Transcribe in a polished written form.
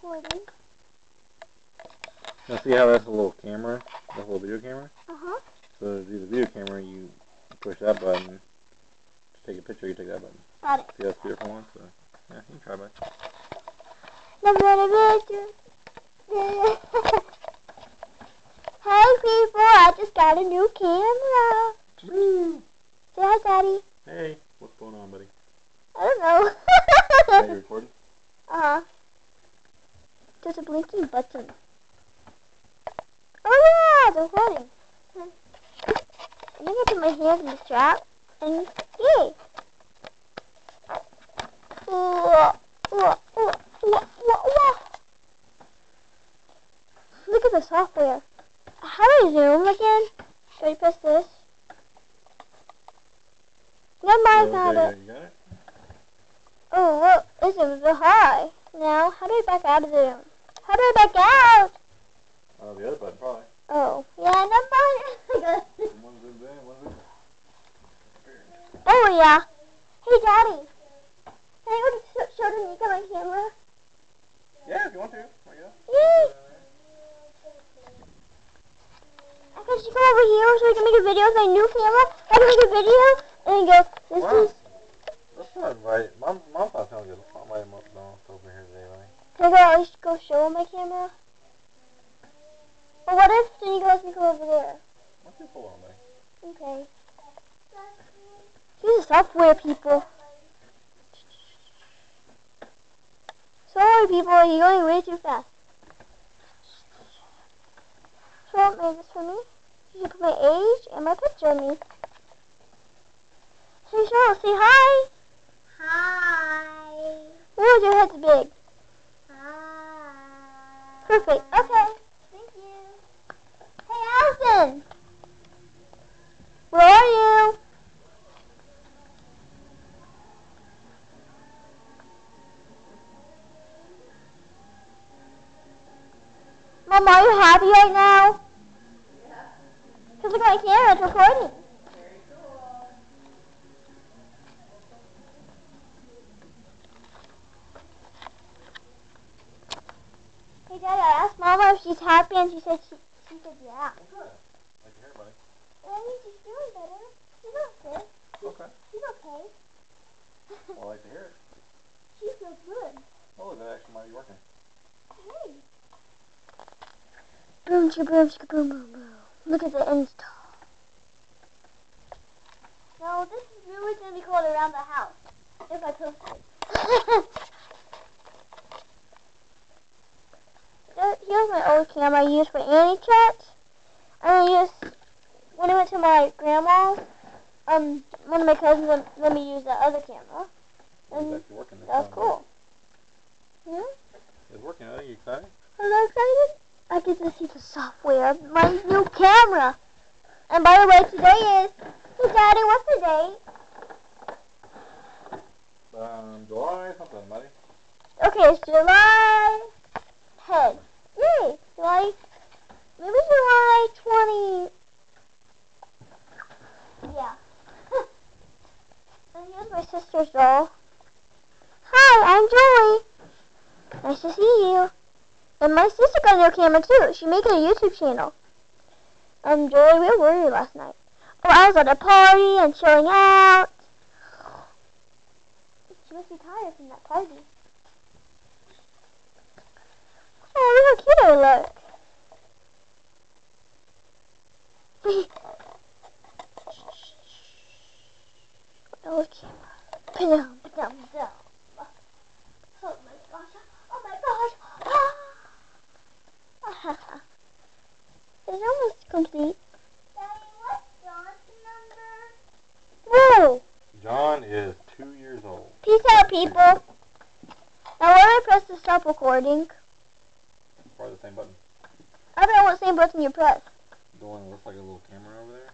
recording. Now see how that's a little camera? That's a little video camera? Uh-huh. So to do the video camera, you push that button. To take a picture, you take that button. Got it. See, that's two different ones? So, yeah, you can try that. Hey people, I just got a new camera. Woo! Say hi, Daddy. Hey, what's going on, buddy? I don't know. Are you recording? There's a blinking button. Oh yeah, it's recording. I'm gonna put my hands in the strap and yay. Look at the software. How do I zoom again? Should I press this? Never mind, I found it. You got it? Oh, look, this is so high. Now, how do I back out of there? How do I back out? The other button, probably. Oh, yeah, never mind. One zooms in, one zooms out. Oh, yeah. Hey, Daddy. Can I go to show Danica my camera? Yeah, if you want to. There you go. Yay! Can she come over here so we can make a video with my new camera? I can make a video and then go, this is... Let's not invite... Mom's not telling you. Let's not invite him up over here today, right? Can I go at least go show him my camera? But what if Danica lets me come over there? What's your pull on, buddy? Okay. Use the software, people. Sorry, people, you're going way too fast. So, made this for me. You should put my age and my picture of me. Hey, Cheryl, say hi. Hi. Whoa, your head's big. Hi. Perfect. Okay. Thank you. Hey, Allison. Where are you? Mom, are you happy right now? Yeah. Because look at my camera, it's recording. Very cool. Hey, Daddy, I asked Mama if she's happy, and she said yeah. Well, good. Like to hear, buddy. I mean, she's feeling better. She's not sick. Okay. She's okay. Well, I like to hear it. She feels good. Oh, that actually might be working. Hey. Boom, chicka, boom, chicka, boom, boom, boom. Look at the install. No, this is really going to be called around the house. If I post it. Here's my old camera I used for Annie Chat. I used, when I went to my grandma's, one of my cousins let me use that other camera. And It's actually working. that was cool. Yeah? It's working. Are you excited? I'm so excited. I get to see the software of my new camera. And by the way, today is... Hey, Daddy, what's the date? July something, buddy. Okay, it's July 10th. Yay! July... Maybe July 20... Yeah. And here's my sister's doll. Hi, I'm Joey. Nice to see you. And my sister got a new camera too. She's making a YouTube channel. Joey, where were you last night? Oh, I was at a party and chilling out. She must be tired from that party. Oh, look how cute I look. Oh, camera. Down, down, down. Oh my gosh. Oh my gosh. It's almost complete. Daddy, what's John's number? Whoa! John is 2 years old. Peace out, people. Now, when I press to stop recording, Probably the same button. I don't know what same button you press. The one that looks like a little camera over there.